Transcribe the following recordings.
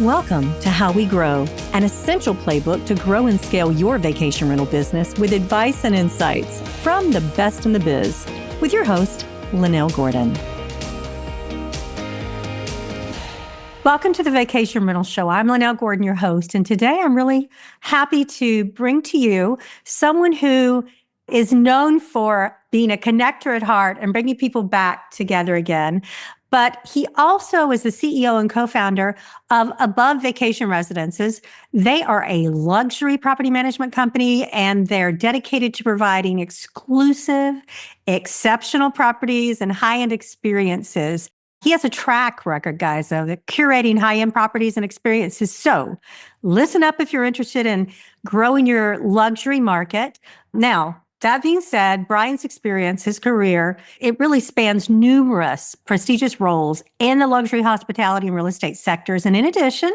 Welcome to How We Grow, an essential playbook to grow and scale your vacation rental business with advice and insights from the best in the biz, with your host, Lynell Gordon. Welcome to the Vacation Rental Show. I'm Lynell Gordon, your host, and today I'm really happy to bring to you someone who is known for being a connector at heart and bringing people back together again. But he also is the CEO and co-founder of Above Vacation Residences. They are a luxury property management company, and they're dedicated to providing exclusive, exceptional properties and high-end experiences. He has a track record, guys, of curating high-end properties and experiences. So listen up if you're interested in growing your luxury market. Now, that being said, Brian's experience, his career, it really spans numerous prestigious roles in the luxury hospitality and real estate sectors. And in addition,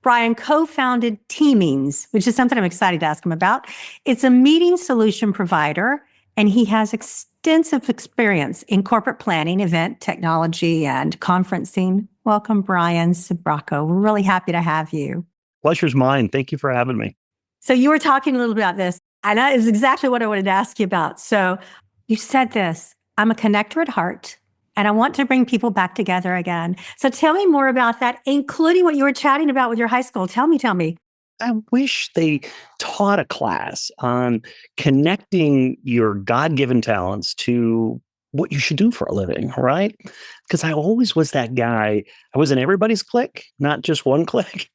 Brian co-founded Teamings, which is something I'm excited to ask him about. It's a meeting solution provider, and he has extensive experience in corporate planning, event technology, and conferencing. Welcome, Brian Sbrocco. We're really happy to have you. Pleasure's mine. Thank you for having me. So you were talking a little about this. And that is exactly what I wanted to ask you about. So you said this, I'm a connector at heart, and I want to bring people back together again. So tell me more about that, including what you were chatting about with your high school. Tell me. I wish they taught a class on connecting your God-given talents to what you should do for a living, right? Because I always was that guy. I was in everybody's clique, not just one clique.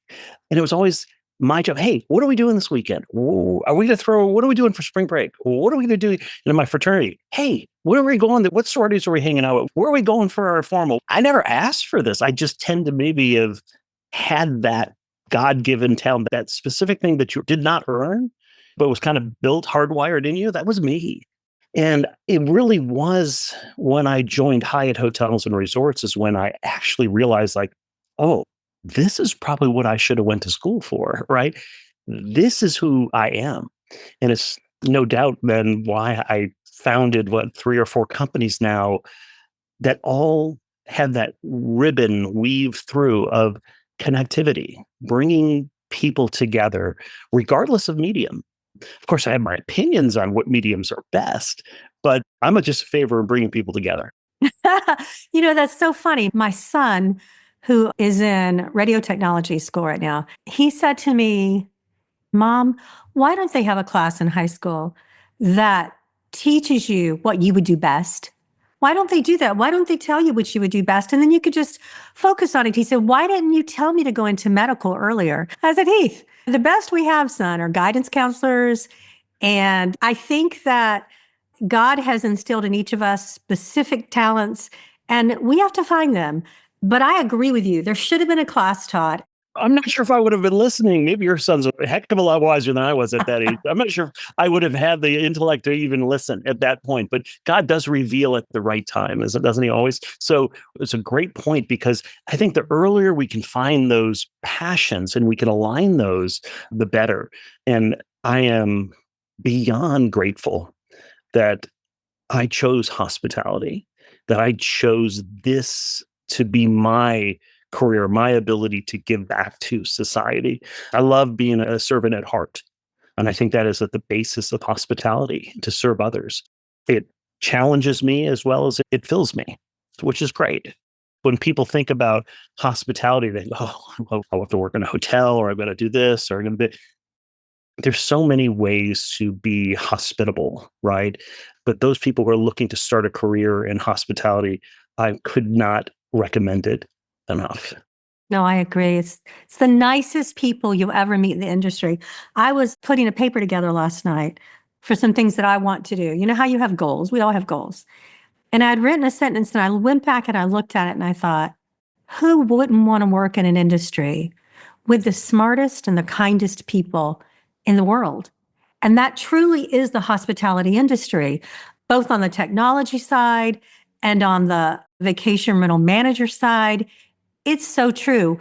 And it was always my job. Hey, what are we doing this weekend? Are we going to what are we doing for spring break? What are we going to do in my fraternity? Hey, where are we going? What sororities are we hanging out with? Where are we going for our formal? I never asked for this. I just tend to maybe have had that God-given talent, that specific thing that you did not earn, but was kind of built, hardwired in you. That was me. And it really was when I joined Hyatt Hotels and Resorts is when I actually realized oh, this is probably what I should have went to school for, right? This is who I am. And it's no doubt then why I founded 3 or 4 companies now that all have that ribbon weave through of connectivity, bringing people together, regardless of medium. Of course, I have my opinions on what mediums are best, but I'm just a favor of bringing people together. That's so funny. My son, who is in radio technology school right now, he said to me, Mom, why don't they have a class in high school that teaches you what you would do best? Why don't they do that? Why don't they tell you what you would do best? And then you could just focus on it. He said, why didn't you tell me to go into medical earlier? I said, Heath, the best we have, son, are guidance counselors. And I think that God has instilled in each of us specific talents, and we have to find them. But I agree with you. There should have been a class taught. I'm not sure if I would have been listening. Maybe your son's a heck of a lot wiser than I was at that age. I'm not sure if I would have had the intellect to even listen at that point. But God does reveal at the right time, doesn't he always? So it's a great point because I think the earlier we can find those passions and we can align those, the better. And I am beyond grateful that I chose hospitality, that I chose this to be my career, my ability to give back to society. I love being a servant at heart. And I think that is at the basis of hospitality, to serve others. It challenges me as well as it fills me, which is great. When people think about hospitality, they go, I'll have to work in a hotel, or I'm going to do this, or I'm going to be. There's so many ways to be hospitable, right? But those people who are looking to start a career in hospitality, I could not recommend it enough. No, I agree. It's the nicest people you'll ever meet in the industry. I was putting a paper together last night for some things that I want to do. You know how you have goals? We all have goals. And I had written a sentence, and I went back and I looked at it and I thought, who wouldn't want to work in an industry with the smartest and the kindest people in the world? And that truly is the hospitality industry, both on the technology side and on the vacation rental manager side. It's so true.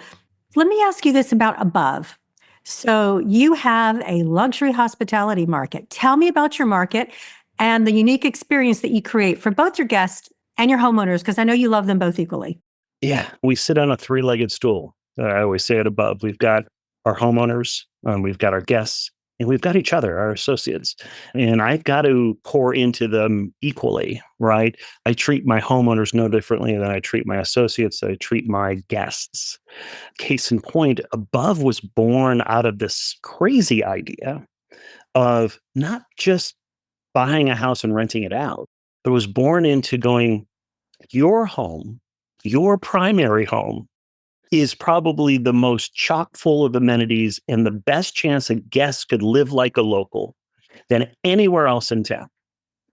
Let me ask you this about Above. So you have a luxury hospitality market. Tell me about your market and the unique experience that you create for both your guests and your homeowners, because I know you love them both equally. Yeah, we sit on a 3-legged stool. I always say it above. We've got our homeowners, we've got our guests, and we've got each other, our associates. And I've got to pour into them equally, right? I treat my homeowners no differently than I treat my associates, I treat my guests. Case in point, Above was born out of this crazy idea of not just buying a house and renting it out, but was born into going, your home, your primary home, is probably the most chock full of amenities and the best chance a guest could live like a local than anywhere else in town.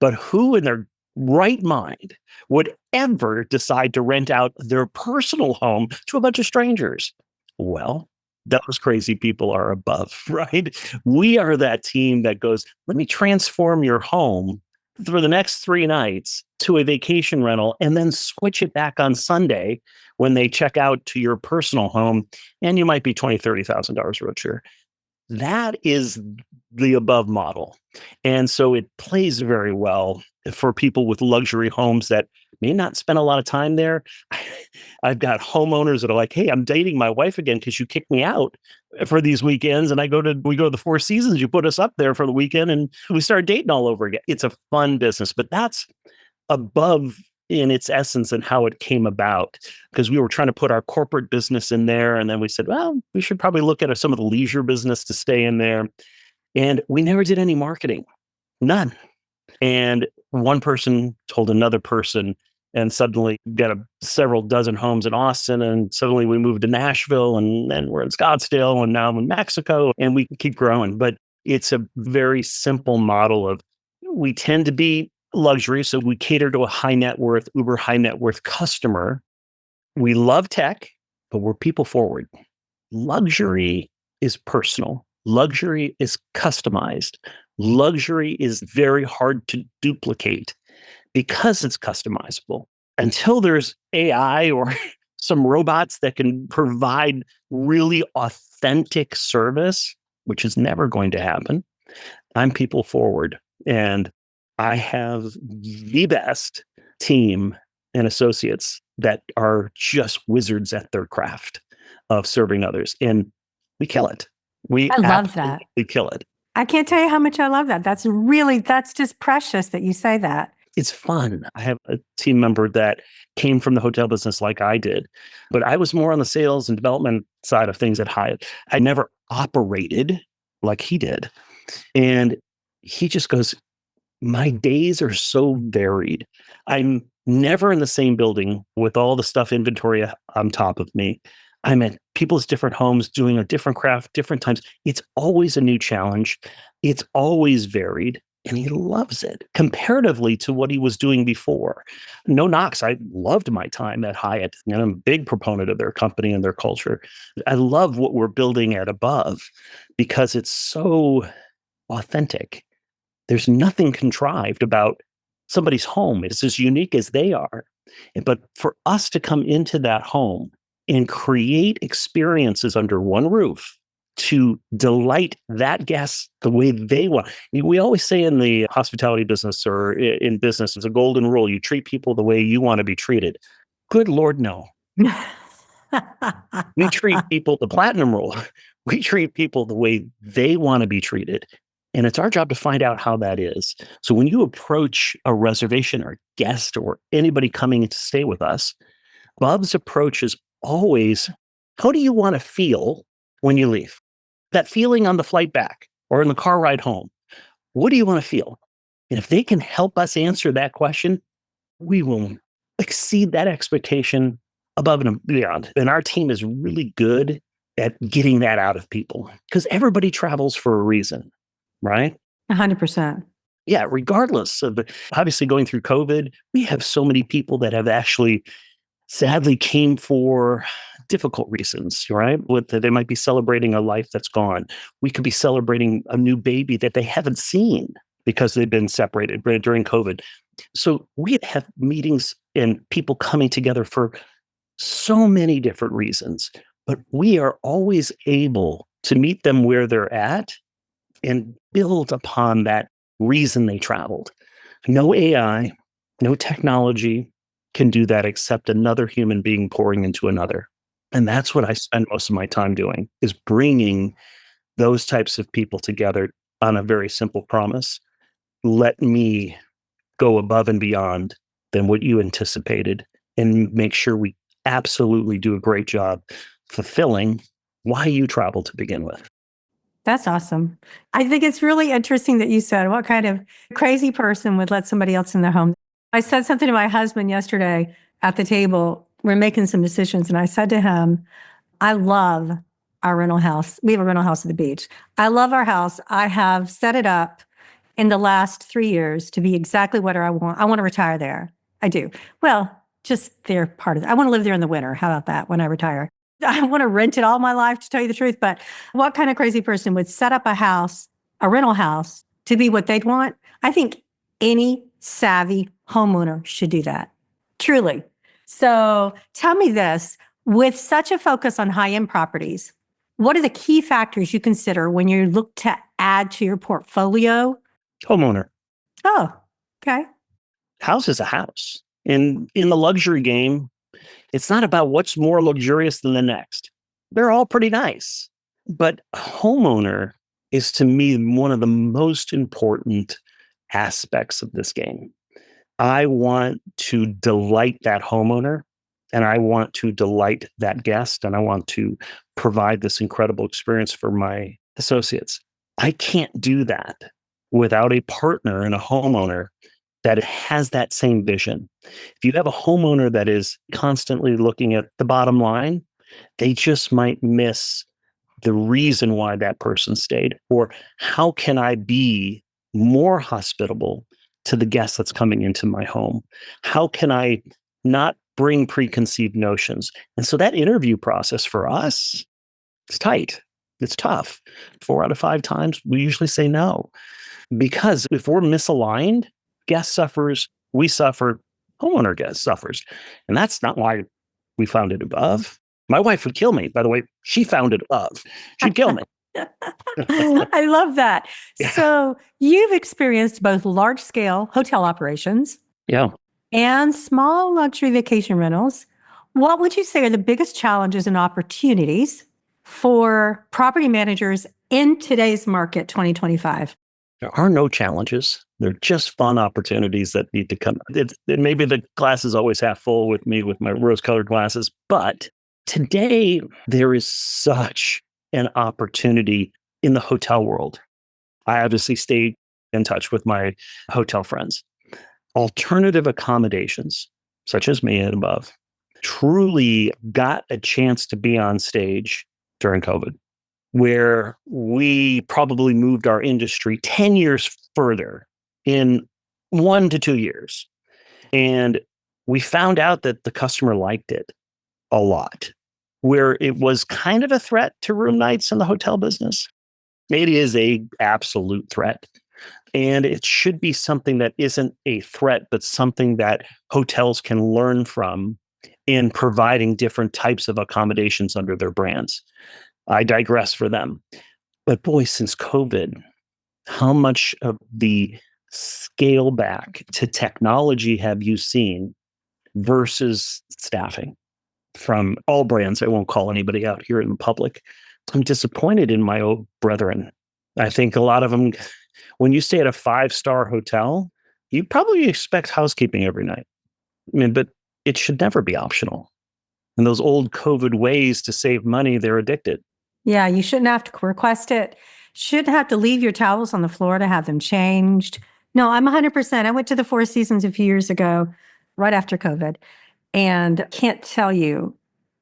But who in their right mind would ever decide to rent out their personal home to a bunch of strangers? Well, those crazy people are Above, right? We are that team that goes, let me transform your home for the next 3 nights to a vacation rental and then switch it back on Sunday when they check out to your personal home. And you might be $20,000, $30,000 richer. That is the Above model. And so it plays very well for people with luxury homes that may not spend a lot of time there. I've got homeowners that are like, hey, I'm dating my wife again because you kicked me out for these weekends. And we go to the Four Seasons, you put us up there for the weekend and we start dating all over again. It's a fun business, but that's Above in its essence and how it came about, because we were trying to put our corporate business in there. And then we said, well, we should probably look at some of the leisure business to stay in there. And we never did any marketing, none. And one person told another person, and suddenly got several dozen homes in Austin. And suddenly we moved to Nashville, and then we're in Scottsdale, and now I'm in Mexico, and we keep growing. But it's a very simple model of, we tend to be luxury. So we cater to a high net worth, uber high net worth customer. We love tech, but we're people forward. Luxury is personal. Luxury is customized. Luxury is very hard to duplicate because it's customizable. Until there's AI or some robots that can provide really authentic service, which is never going to happen, I'm people forward. And I have the best team and associates that are just wizards at their craft of serving others. And we kill it. We I love that. kill it. I can't tell you how much I love that. That's just precious that you say that. It's fun. I have a team member that came from the hotel business like I did, but I was more on the sales and development side of things at Hyatt. I never operated like he did. And he just goes, my days are so varied. I'm never in the same building with all the stuff inventory on top of me. I'm at people's different homes doing a different craft, different times. It's always a new challenge. It's always varied. And he loves it comparatively to what he was doing before. No knocks. I loved my time at Hyatt, and I'm a big proponent of their company and their culture. I love what we're building at Above because it's so authentic. There's nothing contrived about somebody's home. It's as unique as they are. But for us to come into that home and create experiences under one roof to delight that guest the way they want. We always say in the hospitality business or in business, it's a golden rule. You treat people the way you want to be treated. Good Lord, no. We treat people, the platinum rule, we treat people the way they want to be treated. And it's our job to find out how that is. So when you approach a reservation or a guest or anybody coming to stay with us, Bob's approach is always, how do you want to feel when you leave? That feeling on the flight back or in the car ride home. What do you want to feel? And if they can help us answer that question, we will exceed that expectation above and beyond. And our team is really good at getting that out of people because everybody travels for a reason, right? 100%. Yeah, regardless of obviously going through COVID, we have so many people that have actually sadly came for difficult reasons, right? They might be celebrating a life that's gone. We could be celebrating a new baby that they haven't seen because they've been separated during COVID. So we have meetings and people coming together for so many different reasons, but we are always able to meet them where they're at and build upon that reason they traveled. No AI, no technology can do that except another human being pouring into another. And that's what I spend most of my time doing, is bringing those types of people together on a very simple promise. Let me go above and beyond than what you anticipated and make sure we absolutely do a great job fulfilling why you travel to begin with. That's awesome. I think it's really interesting that you said, what kind of crazy person would let somebody else in their home? I said something to my husband yesterday at the table. We're making some decisions. And I said to him, I love our rental house. We have a rental house at the beach. I love our house. I have set it up in the last 3 years to be exactly what I want. I want to retire there. I do. Well, just they're part of it. I want to live there in the winter. How about that when I retire? I want to rent it all my life, to tell you the truth. But what kind of crazy person would set up a house, a rental house, to be what they'd want? I think any savvy homeowner should do that. Truly. So tell me this, with such a focus on high-end properties, what are the key factors you consider when you look to add to your portfolio? Homeowner. Oh, okay. House is a house. And in the luxury game, it's not about what's more luxurious than the next. They're all pretty nice. But homeowner is, to me, one of the most important aspects of this game. I want to delight that homeowner, and I want to delight that guest, and I want to provide this incredible experience for my associates. I can't do that without a partner and a homeowner that has that same vision. If you have a homeowner that is constantly looking at the bottom line, they just might miss the reason why that person stayed, or how can I be more hospitable to the guest that's coming into my home? How can I not bring preconceived notions? And so that interview process for us, it's tight. It's tough. 4 out of 5 times, we usually say no. Because if we're misaligned, guest suffers, we suffer, homeowner guest suffers. And that's not why we found it above. My wife would kill me, by the way. She found it above. She'd kill me. I love that. Yeah. So you've experienced both large scale hotel operations Yeah. and small luxury vacation rentals. What would you say are the biggest challenges and opportunities for property managers in today's market, 2025? There are no challenges. They're just fun opportunities that need to come. Maybe the glass is always half full with me with my rose-colored glasses, but today there is such an opportunity in the hotel world. I obviously stay in touch with my hotel friends. Alternative accommodations, such as me and above, truly got a chance to be on stage during COVID, where we probably moved our industry 10 years further in 1 to 2 years. And we found out that the customer liked it a lot, where it was kind of a threat to room nights in the hotel business. It is a absolute threat. And it should be something that isn't a threat, but something that hotels can learn from in providing different types of accommodations under their brands. I digress for them. But boy, since COVID, how much of the scale back to technology have you seen versus staffing from all brands? I won't call anybody out here in the public. I'm disappointed in my old brethren. I think a lot of them, when you stay at a 5-star hotel, you probably expect housekeeping every night. I mean, but it should never be optional. And those old COVID ways to save money, they're addicted. Yeah, you shouldn't have to request it. Shouldn't have to leave your towels on the floor to have them changed. No, I'm 100%. I went to the Four Seasons a few years ago, right after COVID, and can't tell you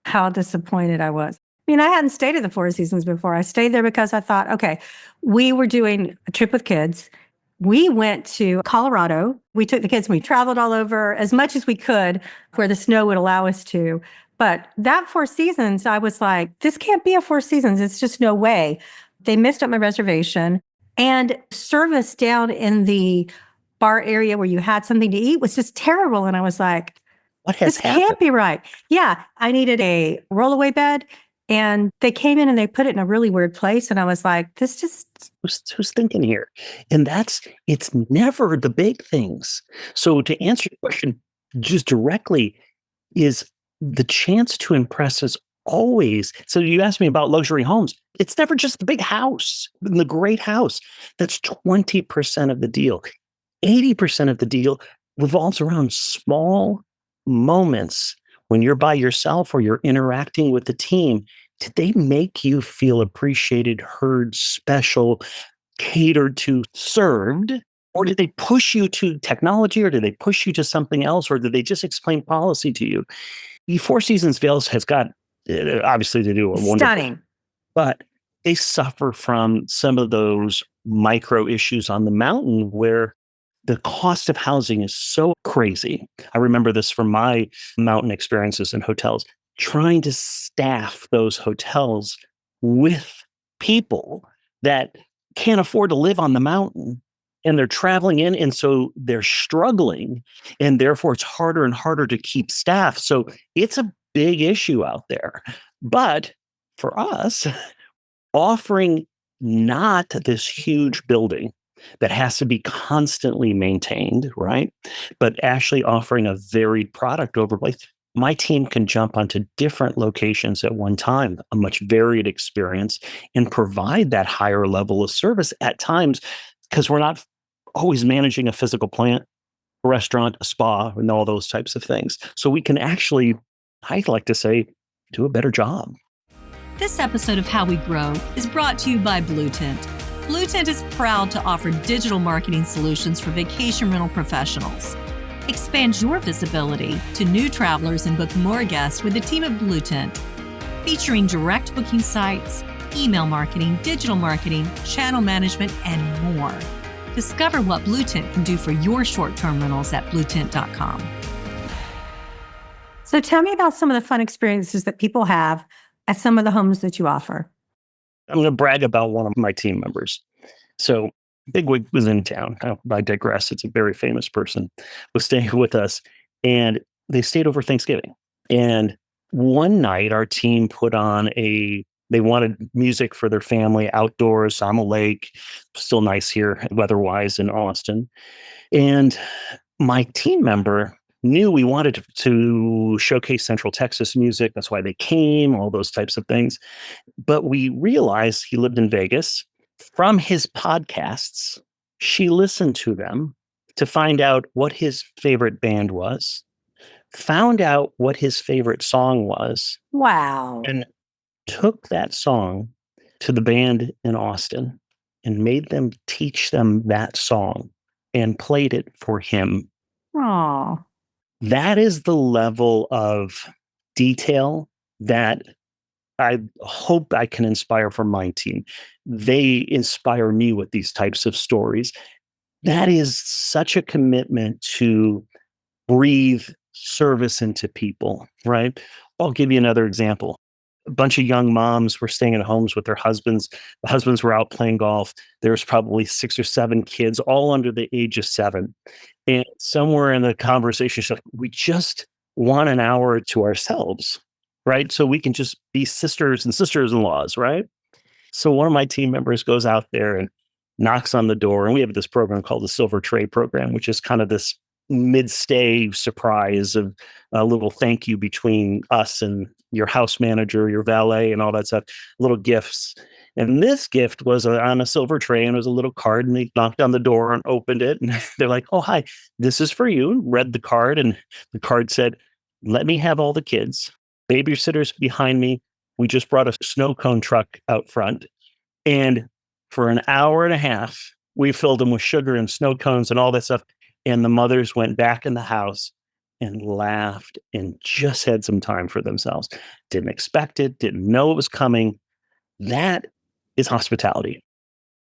how disappointed I was. I mean, I hadn't stayed at the Four Seasons before. I stayed there because I thought, okay, we were doing a trip with kids. We went to Colorado. We took the kids and we traveled all over as much as we could where the snow would allow us to. But that Four Seasons, I was like, this can't be a Four Seasons. It's just no way. They messed up my reservation, and service down in the bar area where you had something to eat was just terrible. And I was like, What has this happened? can't be right. Yeah, I needed a rollaway bed, and they came in and they put it in a really weird place. And I was like, this just, Who's thinking here? And it's never the big things. So to answer your question just directly, is the chance to impress is always, so you asked me about luxury homes. It's never just the big house, the great house. That's 20% of the deal. 80% of the deal revolves around small moments when you're by yourself or you're interacting with the team. Did they make you feel appreciated, heard, special, catered to, served? Or did they push you to technology, or did they push you to something else, or did they just explain policy to you? The Four Seasons Vales has got obviously to do a wonderful, Stunning. but they suffer from some of those micro issues on the mountain where the cost of housing is so crazy. I remember this from my mountain experiences in hotels, trying to staff those hotels with people that can't afford to live on the mountain, and they're traveling in. And so they're struggling, and therefore it's harder and harder to keep staff. So it's a big issue out there. But for us, offering not this huge building that has to be constantly maintained, right? But actually offering a varied product over place. My team can jump onto different locations at one time, a much varied experience, and provide that higher level of service at times, because we're not always managing a physical plant, a restaurant, a spa, and all those types of things. So we can actually, I'd like to say, do a better job. This episode of How We Grow is brought to you by Blue Tent. Blue Tent is proud to offer digital marketing solutions for vacation rental professionals. Expand your visibility to new travelers and book more guests with the team at Blue Tent, featuring direct booking sites, email marketing, digital marketing, channel management, and more. Discover what Blue Tent can do for your short-term rentals at bluetent.com. So tell me about some of the fun experiences that people have at some of the homes that you offer. I'm going to brag about one of my team members. So Bigwig was in town. I digress. It's a very famous person, was staying with us, and they stayed over Thanksgiving. And one night our team put on they wanted music for their family outdoors on a lake, still nice here weather-wise in Austin. And my team member knew we wanted to showcase Central Texas music. That's why they came, all those types of things. But we realized he lived in Vegas. From his podcasts, she listened to them to find out what his favorite band was, found out what his favorite song was, Wow. and took that song to the band in Austin and made them teach them that song and played it for him. Oh, That is the level of detail that I hope I can inspire from my team. They inspire me with these types of stories. That is such a commitment to breathe service into people, right? I'll give you another example. A bunch of young moms were staying at homes with their husbands. The husbands were out playing golf. There was probably 6 or 7 kids, all under the age of 7. And somewhere in the conversation, she's like, we just want an hour to ourselves, right? So we can just be sisters and sisters-in-laws, right? So one of my team members goes out there and knocks on the door. And we have this program called the Silver Tray Program, which is kind of this mid-stay surprise of a little thank you between us and your house manager, your valet, and all that stuff, little gifts. And this gift was on a silver tray, and it was a little card, and they knocked on the door and opened it. And they're like, oh, hi, this is for you. Read the card, and the card said, let me have all the kids. Babysitters behind me. We just brought a snow cone truck out front. And for an hour and a half, we filled them with sugar and snow cones and all that stuff. And the mothers went back in the house and laughed and just had some time for themselves. Didn't expect it, didn't know it was coming. That is hospitality.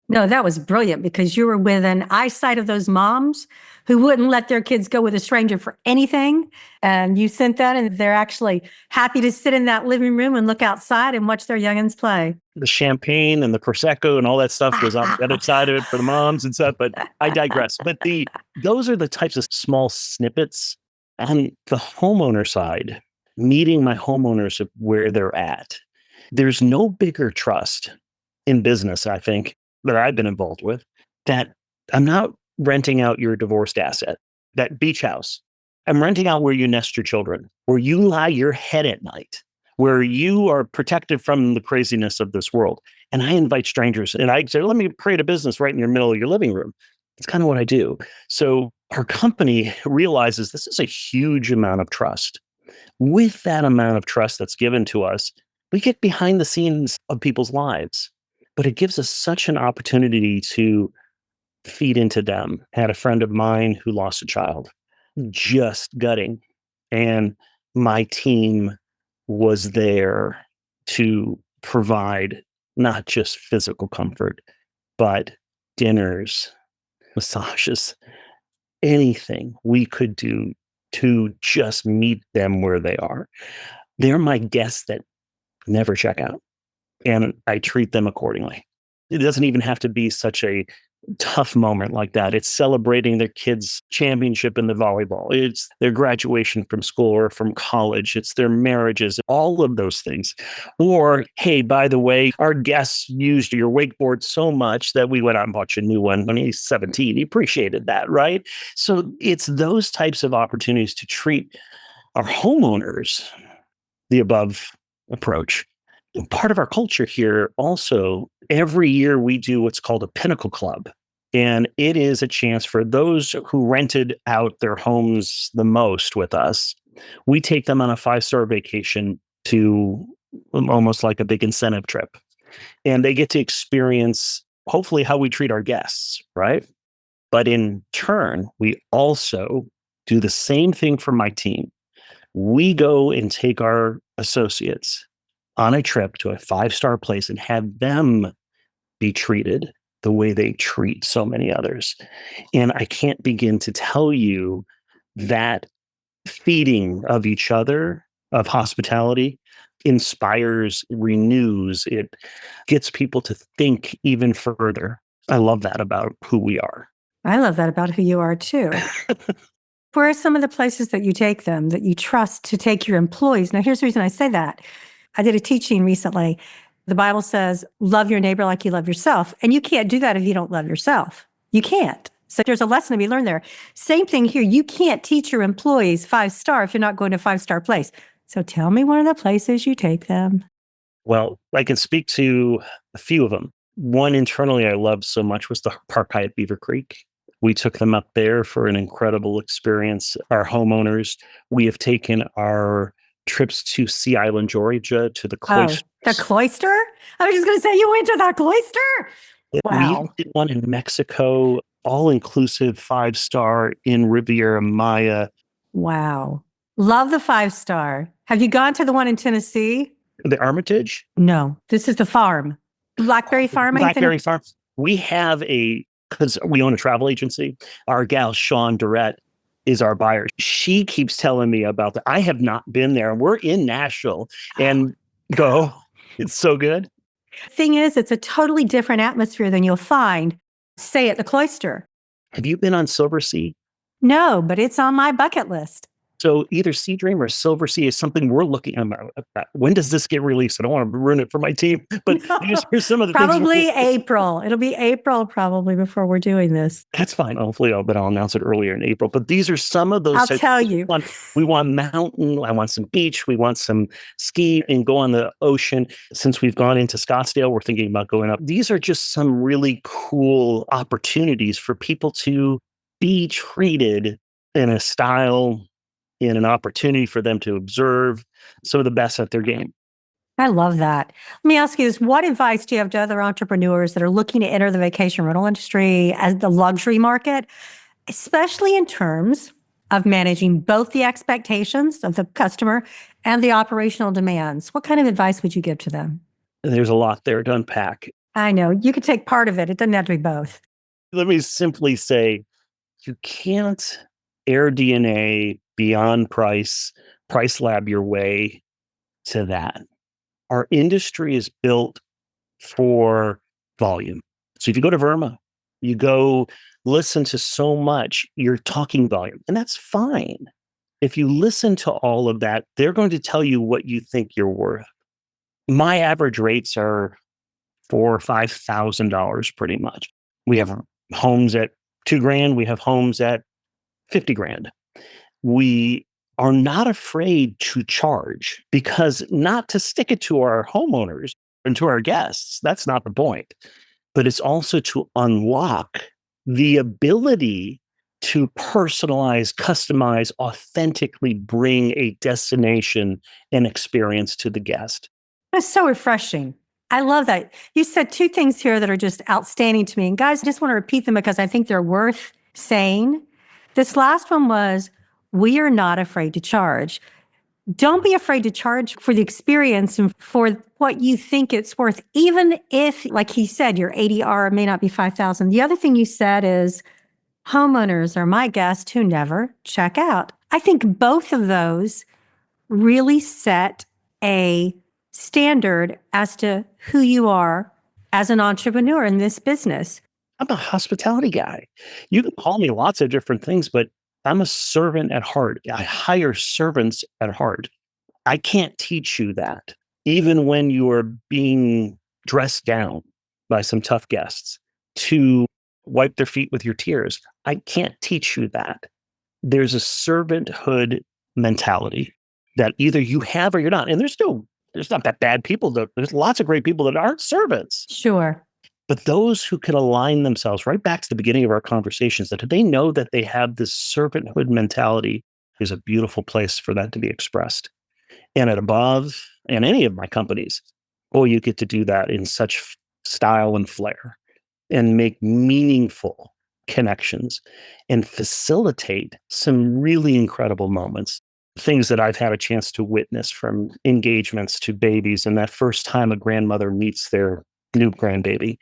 no, that was brilliant because you were within eyesight of those moms who wouldn't let their kids go with a stranger for anything. And you sent that, and they're actually happy to sit in that living room and look outside and watch their youngins play. The champagne and the Prosecco and all that stuff was on the other side of it for the moms and stuff, but I digress. But those are the types of small snippets on the homeowner side, meeting my homeowners of where they're at. There's no bigger trust in business, I think, that I've been involved with, that I'm not renting out your divorced asset, that beach house. I'm renting out where you nest your children, where you lie your head at night, where you are protected from the craziness of this world. And I invite strangers and I say, let me create a business right in your middle of your living room. It's kind of what I do. So our company realizes this is a huge amount of trust. With that amount of trust that's given to us, we get behind the scenes of people's lives, but it gives us such an opportunity to feed into them. I had a friend of mine who lost a child, just gutting. And my team was there to provide not just physical comfort, but dinners, massages, anything we could do to just meet them where they are. They're my guests that never check out, and I treat them accordingly. It doesn't even have to be such a tough moment like that. It's celebrating their kids' championship in the volleyball. It's their graduation from school or from college. It's their marriages, all of those things. Or, hey, by the way, our guests used your wakeboard so much that we went out and bought you a new one when he's 17. He appreciated that, right? So it's those types of opportunities to treat our homeowners the above approach. Part of our culture here also, every year we do what's called a Pinnacle Club. And it is a chance for those who rented out their homes the most with us. We take them on a 5-star vacation to almost like a big incentive trip. And they get to experience, hopefully, how we treat our guests, right? But in turn, we also do the same thing for my team. We go and take our associates on a trip to a 5-star place and have them be treated the way they treat so many others. And I can't begin to tell you that feeding of each other, of hospitality, inspires, renews, it gets people to think even further. I love that about who we are. I love that about who you are too. Where are some of the places that you take them, that you trust to take your employees? Now, here's the reason I say that. I did a teaching recently. The Bible says, love your neighbor like you love yourself. And you can't do that if you don't love yourself. You can't. So there's a lesson to be learned there. Same thing here. You can't teach your employees 5-star if you're not going to a 5-star place. So tell me one of the places you take them. Well, I can speak to a few of them. One internally I loved so much was the Park Hyatt Beaver Creek. We took them up there for an incredible experience. Our homeowners, we have taken our trips to Sea Island, Georgia, to the cloister. Oh, the cloister? I was just going to say, you went to the cloister? Wow. We did one in Mexico, all-inclusive 5-star in Riviera Maya. Wow. Love the 5-star. Have you gone to the one in Tennessee? The Armitage? No, this is the farm. Blackberry Farm? Blackberry Farm. We have because we own a travel agency, our gal, Sean Durrett, is our buyer. She keeps telling me about that. I have not been there. We're in Nashville and go. It's so good. Thing is, it's a totally different atmosphere than you'll find, say, at the cloister. Have you been on Silver Sea? No, but it's on my bucket list. So either Sea Dream or Silver Sea is something we're looking at. When does this get released? I don't want to ruin it for my team, but here's some of the probably things. April. It'll be April probably before we're doing this. That's fine. Hopefully, I'll announce it earlier in April. But these are some of those. I'll tell you. We want mountain. I want some beach. We want some ski and go on the ocean. Since we've gone into Scottsdale, we're thinking about going up. These are just some really cool opportunities for people to be treated in a style, in an opportunity for them to observe some of the best at their game. I love that. Let me ask you this. What advice do you have to other entrepreneurs that are looking to enter the vacation rental industry as the luxury market, especially in terms of managing both the expectations of the customer and the operational demands? What kind of advice would you give to them? There's a lot there to unpack. I know. You could take part of it. It doesn't have to be both. Let me simply say, you can't air DNA beyond price lab your way to that. Our industry is built for volume. So if you go to Verma, you go listen to so much, you're talking volume, and that's fine. If you listen to all of that, they're going to tell you what you think you're worth. My average rates are $4,000 or $5,000 pretty much. We have homes at $2,000. We have homes at $50,000. We are not afraid to charge, because not to stick it to our homeowners and to our guests. That's not the point. But it's also to unlock the ability to personalize, customize, authentically bring a destination and experience to the guest. That's so refreshing. I love that. You said two things here that are just outstanding to me. And guys, I just want to repeat them because I think they're worth saying. This last one was, we are not afraid to charge. Don't be afraid to charge for the experience and for what you think it's worth, even if, like he said, your ADR may not be 5,000. The other thing you said is, homeowners are my guests who never check out. I think both of those really set a standard as to who you are as an entrepreneur in this business. I'm a hospitality guy. You can call me lots of different things, but I'm a servant at heart. I hire servants at heart. I can't teach you that. Even when you are being dressed down by some tough guests to wipe their feet with your tears, I can't teach you that. There's a servanthood mentality that either you have or you're not. And there's not that bad people. There's lots of great people that aren't servants. Sure. But those who can align themselves right back to the beginning of our conversations, that they know that they have this servanthood mentality, is a beautiful place for that to be expressed. And at Above and any of my companies, you get to do that in such style and flair and make meaningful connections and facilitate some really incredible moments. Things that I've had a chance to witness, from engagements to babies, and that first time a grandmother meets their new grandbaby.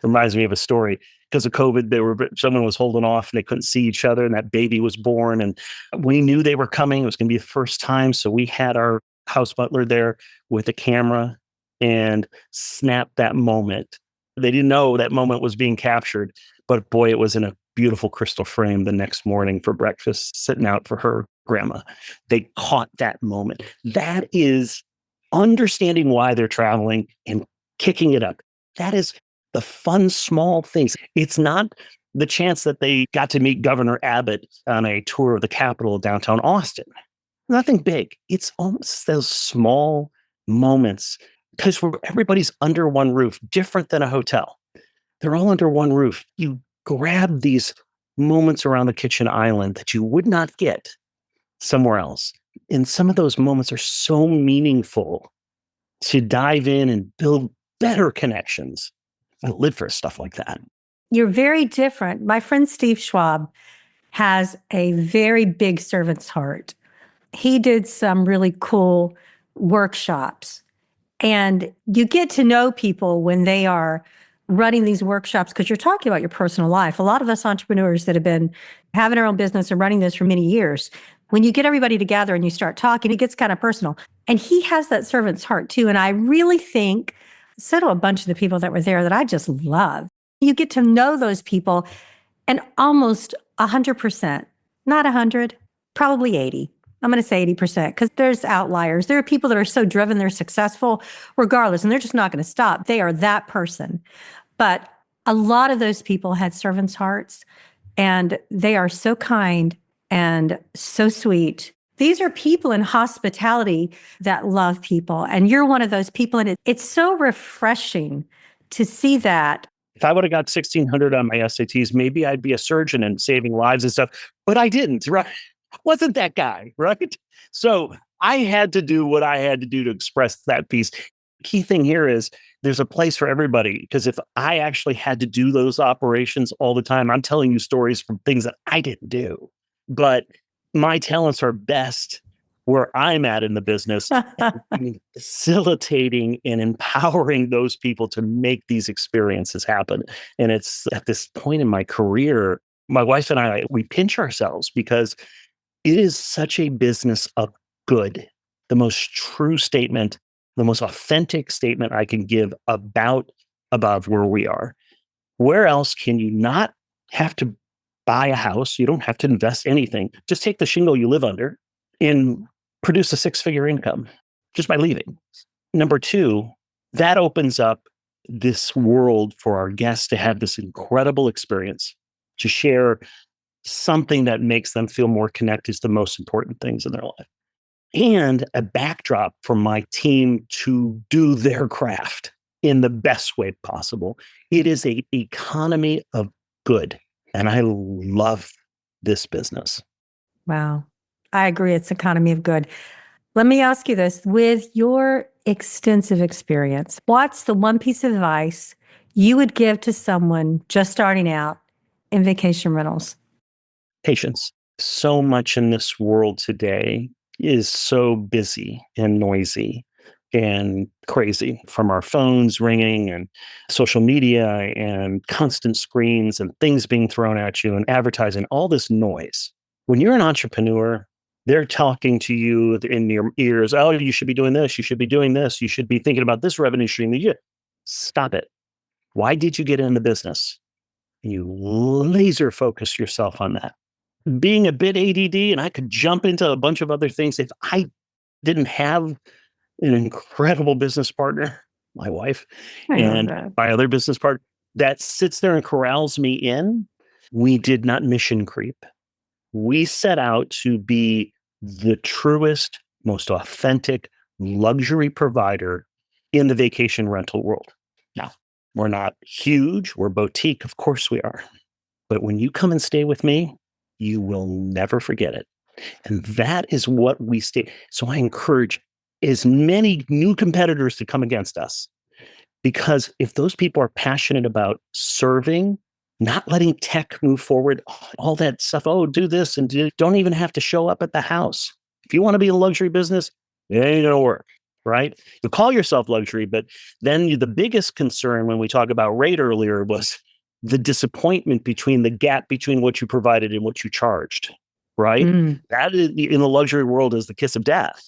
Reminds me of a story. Because of COVID, someone was holding off and they couldn't see each other, and that baby was born. And we knew they were coming. It was going to be the first time. So we had our house butler there with a camera and snapped that moment. They didn't know that moment was being captured, but boy, it was in a beautiful crystal frame the next morning for breakfast, sitting out for her grandma. They caught that moment. That is understanding why they're traveling and kicking it up. That is the fun, small things. It's not the chance that they got to meet Governor Abbott on a tour of the Capitol of downtown Austin. Nothing big. It's almost those small moments, because everybody's under one roof, different than a hotel. They're all under one roof. You grab these moments around the kitchen island that you would not get somewhere else. And some of those moments are so meaningful to dive in and build better connections. I live for stuff like that. You're very different. My friend Steve Schwab has a very big servant's heart. He did some really cool workshops, and you get to know people when they are running these workshops, because you're talking about your personal life. A lot of us entrepreneurs that have been having our own business and running this for many years, when you get everybody together and you start talking, it gets kind of personal. And he has that servant's heart too. And I really think, so do a bunch of the people that were there, that I just love. You get to know those people, and almost 100%, not 100, probably 80. I'm going to say 80%, because there's outliers. There are people that are so driven, they're successful regardless, and they're just not going to stop. They are that person. But a lot of those people had servants' hearts, and they are so kind and so sweet. These are people in hospitality that love people, and you're one of those people. And it's so refreshing to see that. If I would have got 1,600 on my SATs, maybe I'd be a surgeon and saving lives and stuff, but I didn't, right? Wasn't that guy, right? So I had to do what I had to do to express that piece. Key thing here is there's a place for everybody, because if I actually had to do those operations all the time, I'm telling you stories from things that I didn't do. But my talents are best where I'm at in the business, facilitating and empowering those people to make these experiences happen. And it's at this point in my career, my wife and I, we pinch ourselves, because it is such a business of good. The most true statement, the most authentic statement I can give about Above where we are. Where else can you not have to buy a house? You don't have to invest anything. Just take the shingle you live under and produce a 6-figure income just by leaving. Number two, that opens up this world for our guests to have this incredible experience, to share something that makes them feel more connected to the most important things in their life, and a backdrop for my team to do their craft in the best way possible. It is an economy of good. And I love this business. Wow. I agree. It's economy of good. Let me ask you this. With your extensive experience, what's the one piece of advice you would give to someone just starting out in vacation rentals? Patience. So much in this world today is so busy and noisy and crazy, from our phones ringing and social media and constant screens and things being thrown at you and advertising, all this noise. When you're an entrepreneur, they're talking to you in your ears. Oh, you should be doing this. You should be doing this. You should be thinking about this revenue stream. Stop it. Why did you get into business? You laser focus yourself on that. Being a bit ADD, and I could jump into a bunch of other things. If I didn't have an incredible business partner, my wife, I love and that. my other business partner that sits there and corrals me in, we did not mission creep. We set out to be the truest, most authentic luxury provider in the vacation rental world. Now, we're not huge, we're boutique, of course we are. But when you come and stay with me, you will never forget it. And that is what we stay. So I encourage as many new competitors to come against us, because if those people are passionate about serving, not letting tech move forward, all that stuff, oh, do this and don't even have to show up at the house. If you want to be a luxury business, it ain't going to work, right? You call yourself luxury, but then the biggest concern when we talk about rate earlier was the disappointment between the gap between what you provided and what you charged, right? That is, in the luxury world, is the kiss of death.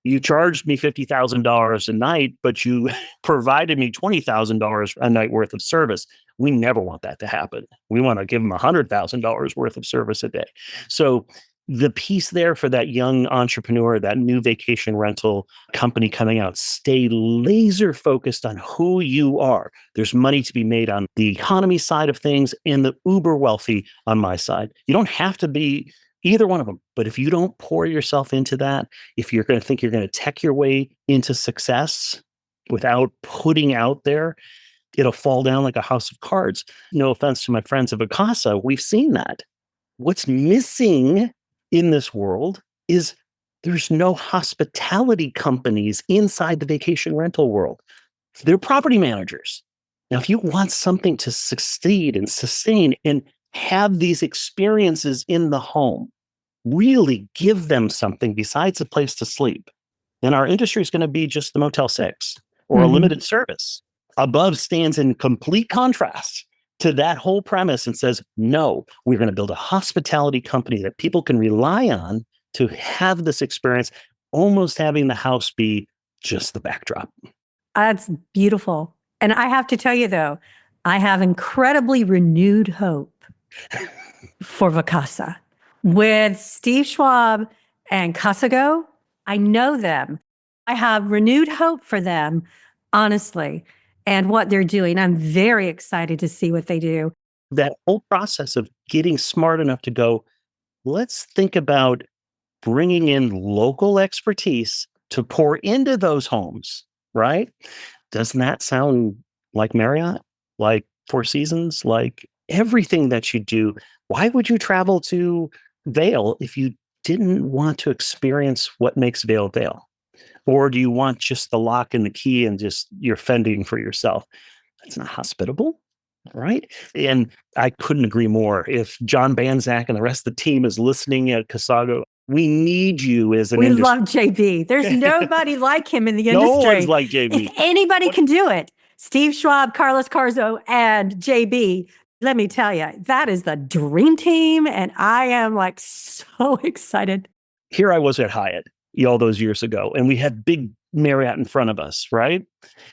You charged me $50,000 a night, but you provided me $20,000 a night worth of service. We never want that to happen. We want to give them $100,000 worth of service a day. So the piece there for that young entrepreneur, that new vacation rental company coming out, stay laser focused on who you are. There's money to be made on the economy side of things and the uber wealthy on my side. You don't have to be either one of them. But if you don't pour yourself into that, if you're going to think you're going to tech your way into success without putting out there, it'll fall down like a house of cards. No offense to my friends of Vacasa, we've seen that. What's missing in this world is there's no hospitality companies inside the vacation rental world. They're property managers. Now, if you want something to succeed and sustain and have these experiences in the home, really give them something besides a place to sleep, then our industry is going to be just the Motel 6 or a limited service. Above stands in complete contrast to that whole premise and says, no, we're going to build a hospitality company that people can rely on to have this experience, almost having the house be just the backdrop. That's beautiful. And I have to tell you, though, I have incredibly renewed hope for Vacasa. With Steve Schwab and Casago, I know them. I have renewed hope for them, honestly, and what they're doing. I'm very excited to see what they do. That whole process of getting smart enough to go, let's think about bringing in local expertise to pour into those homes, right? Doesn't that sound like Marriott, like Four Seasons, like everything that you do? Why would you travel to Vail if you didn't want to experience what makes Vail Vail? Or do you want just the lock and the key and just you're fending for yourself? That's not hospitable, right? And I couldn't agree more. If John Banzak and the rest of the team is listening at Casago, we need you as an We industry. love JB. There's nobody like him in the industry. No one's like JB. If anybody can do it, Steve Schwab, Carlos Carzo, and JB, let me tell you, that is the dream team. And I am like so excited. Here I was at Hyatt all those years ago, and we had big Marriott in front of us, right?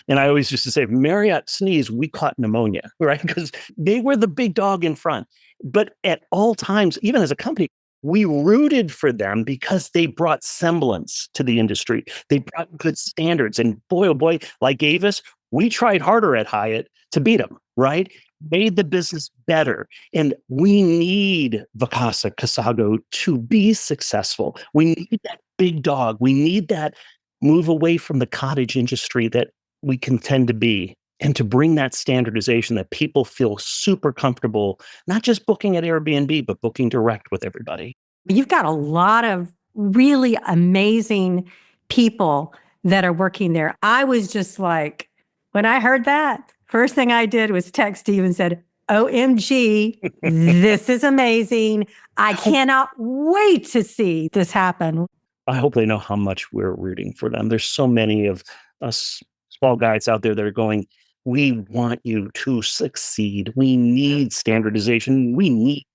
And I always used to say, if Marriott sneezed, we caught pneumonia, right? Because they were the big dog in front. But at all times, even as a company, we rooted for them because they brought semblance to the industry. They brought good standards. And boy, oh boy, like Avis, we tried harder at Hyatt to beat them, right? made the business better. And we need Vacasa Casago to be successful. We need that big dog. We need that move away from the cottage industry that we can tend to be, and to bring that standardization that people feel super comfortable, not just booking at Airbnb, but booking direct with everybody. You've got a lot of really amazing people that are working there. I was just like, when I heard that, first thing I did was text Steve and said, OMG, this is amazing. I cannot wait to see this happen. I hope they know how much we're rooting for them. There's so many of us small guys out there that are going, we want you to succeed. We need standardization. We need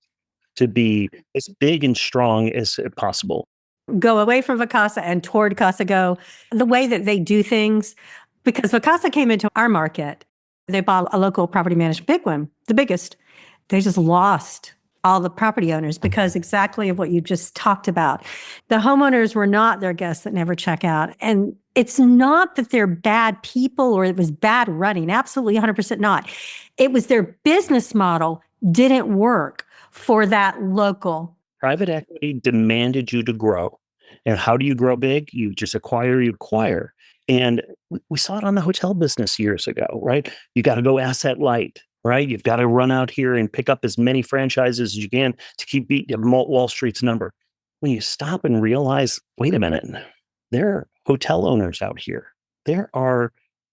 to be as big and strong as possible. Go away from Vacasa and toward Casago, the way that they do things, because Vacasa came into our market. They bought a local property management, big one, the biggest. They just lost all the property owners because exactly of what you just talked about. The homeowners were not their guests that never check out. And it's not that they're bad people or it was bad running. Absolutely 100% not. It was their business model didn't work for that local. Private equity demanded you to grow. And how do you grow big? You just acquire, you acquire. And we saw it on the hotel business years ago, right? You got to go asset light, right? You've got to run out here and pick up as many franchises as you can to keep beating Wall Street's number. When you stop and realize, wait a minute, there are hotel owners out here. There are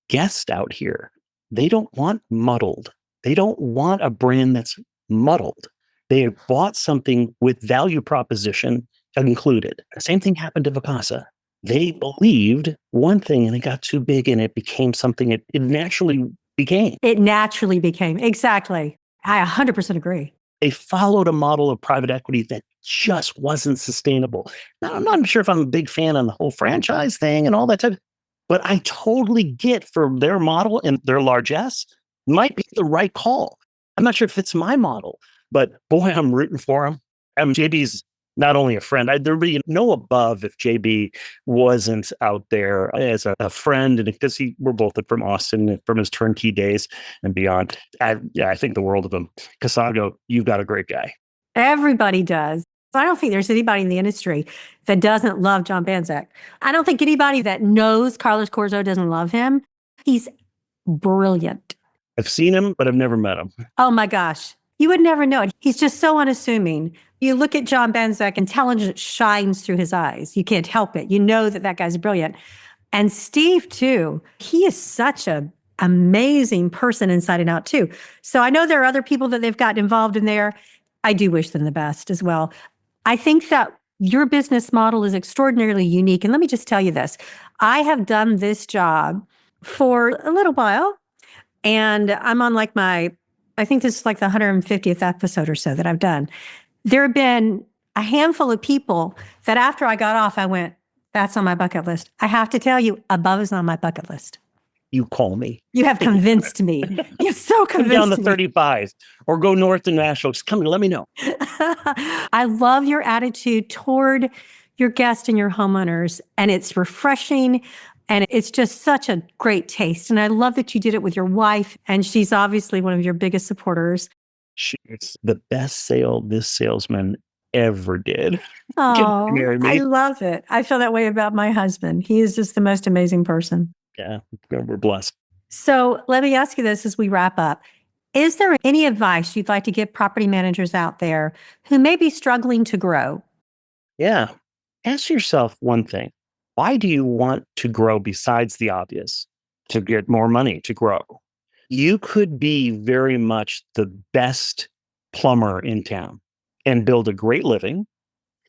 guests out here. They don't want muddled. They don't want a brand that's muddled. They have bought something with value proposition included. The same thing happened to Vacasa. They believed one thing and it got too big and it became something it naturally became. It naturally became. Exactly. I 100% agree. They followed a model of private equity that just wasn't sustainable. Now, I'm not sure if I'm a big fan on the whole franchise thing and all that type, but I totally get for their model and their largesse might be the right call. I'm not sure if it's my model, but boy, I'm rooting for him. JB's not only a friend, there'd be no above if JB wasn't out there as a friend, and because we're both from Austin, from his turnkey days and beyond. I think the world of him. Casago, you've got a great guy. Everybody does. I don't think there's anybody in the industry that doesn't love John Banczak. I don't think anybody that knows Carlos Corzo doesn't love him. He's brilliant. I've seen him, but I've never met him. Oh my gosh. You would never know it. He's just so unassuming. You look at John Banczak, intelligence shines through his eyes. You can't help it. You know that guy's brilliant. And Steve, too, he is such an amazing person inside and out, too. So I know there are other people that they've gotten involved in there. I do wish them the best as well. I think that your business model is extraordinarily unique. And let me just tell you this. I have done this job for a little while, and I'm on I think this is like the 150th episode or so that I've done. There have been a handful of people that after I got off, I went, that's on my bucket list. I have to tell you, above is on my bucket list. You call me. You have convinced me. You've so convinced me. Come down the 35 or go north to Nashville. Just come and let me know. I love your attitude toward your guests and your homeowners, and it's refreshing. And it's just such a great taste. And I love that you did it with your wife. And she's obviously one of your biggest supporters. She's the best sale this salesman ever did. Oh, I love it. I feel that way about my husband. He is just the most amazing person. Yeah, we're blessed. So let me ask you this as we wrap up. Is there any advice you'd like to give property managers out there who may be struggling to grow? Yeah. Ask yourself one thing. Why do you want to grow besides the obvious? To get more money, to grow. You could be very much the best plumber in town and build a great living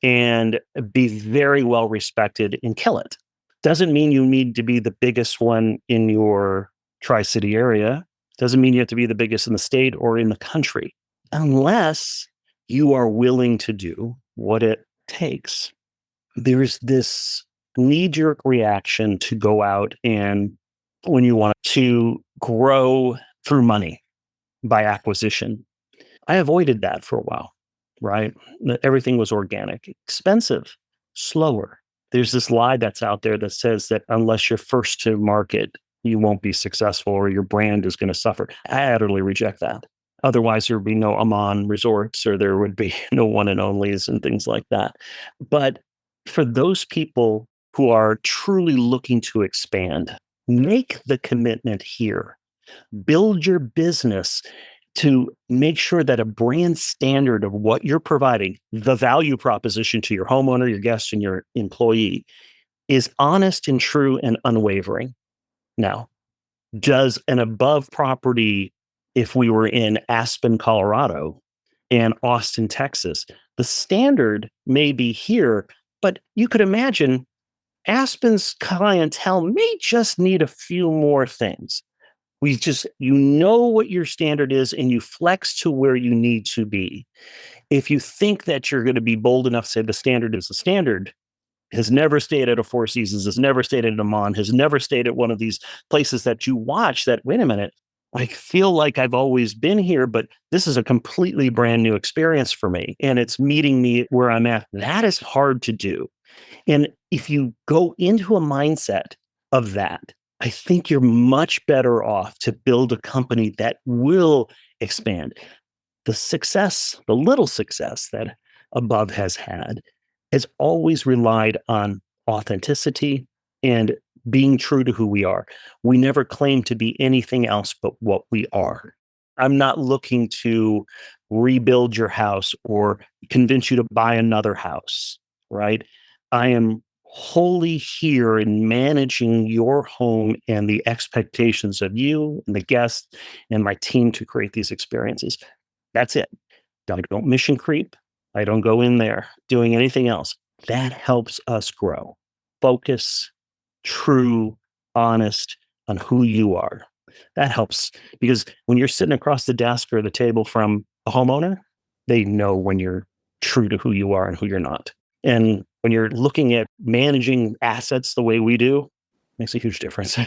and be very well respected and kill it. Doesn't mean you need to be the biggest one in your Tri-City area. Doesn't mean you have to be the biggest in the state or in the country, unless you are willing to do what it takes. There's this knee-jerk reaction to go out and when you want to grow through money by acquisition. I avoided that for a while, right? Everything was organic, expensive, slower. There's this lie that's out there that says that unless you're first to market, you won't be successful or your brand is going to suffer. I utterly reject that. Otherwise, there would be no Aman resorts, or there would be no one and onlys and things like that. But for those people who are truly looking to expand, make the commitment here. Build your business to make sure that a brand standard of what you're providing, the value proposition to your homeowner, your guest, and your employee, is honest and true and unwavering. Now, does an above property, if we were in Aspen, Colorado, and Austin, Texas, the standard may be here, but you could imagine Aspen's clientele may just need a few more things. You know what your standard is, and you flex to where you need to be. If you think that you're going to be bold enough to say the standard is the standard, has never stayed at a Four Seasons, has never stayed at a Mon, has never stayed at one of these places that you watch that, wait a minute, I feel like I've always been here, but this is a completely brand new experience for me, and it's meeting me where I'm at. That is hard to do. And if you go into a mindset of that, I think you're much better off to build a company that will expand. The little success that Above has had, has always relied on authenticity and being true to who we are. We never claim to be anything else but what we are. I'm not looking to rebuild your house or convince you to buy another house, right? I am wholly here in managing your home and the expectations of you and the guests and my team to create these experiences. That's it. I don't mission creep. I don't go in there doing anything else. That helps us grow. Focus, true, honest on who you are. That helps, because when you're sitting across the desk or the table from a homeowner, they know when you're true to who you are and who you're not. And when you're looking at managing assets the way we do, it makes a huge difference.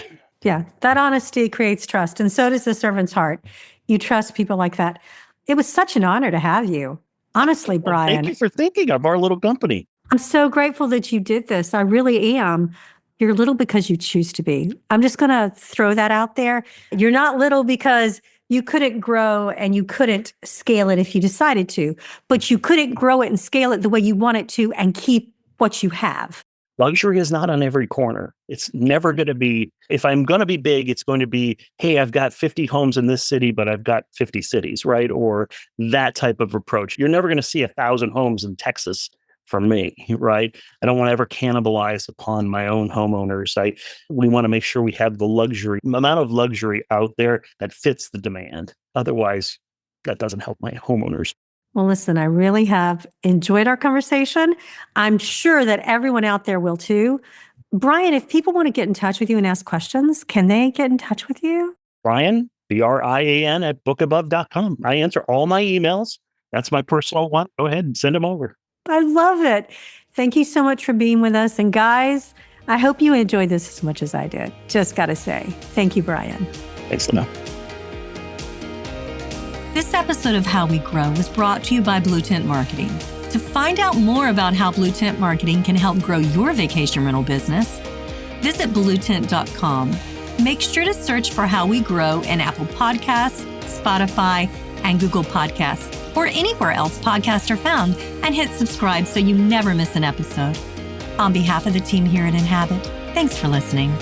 Yeah, that honesty creates trust. And so does the servant's heart. You trust people like that. It was such an honor to have you. Honestly, Brian. Thank you for thinking of our little company. I'm so grateful that you did this. I really am. You're little because you choose to be. I'm just going to throw that out there. You're not little because you couldn't grow and you couldn't scale it if you decided to, but you couldn't grow it and scale it the way you want it to and keep what you have. Luxury is not on every corner. It's never going to be, if I'm going to be big, it's going to be, hey, I've got 50 homes in this city, but I've got 50 cities, right? Or that type of approach. You're never going to see 1,000 homes in Texas from me, right? I don't want to ever cannibalize upon my own homeowners. We want to make sure we have the amount of luxury out there that fits the demand. Otherwise, that doesn't help my homeowners. Well, listen, I really have enjoyed our conversation. I'm sure that everyone out there will too. Brian, if people want to get in touch with you and ask questions, can they get in touch with you? Brian, Brian at bookabove.com. I answer all my emails. That's my personal one. Go ahead and send them over. I love it. Thank you so much for being with us. And guys, I hope you enjoyed this as much as I did. Just got to say, thank you, Brian. Thanks, Lynell. This episode of How We Grow was brought to you by Blue Tent Marketing. To find out more about how Blue Tent Marketing can help grow your vacation rental business, visit bluetent.com. Make sure to search for How We Grow in Apple Podcasts, Spotify, and Google Podcasts, or anywhere else podcasts are found, and hit subscribe so you never miss an episode. On behalf of the team here at Inhabit, thanks for listening.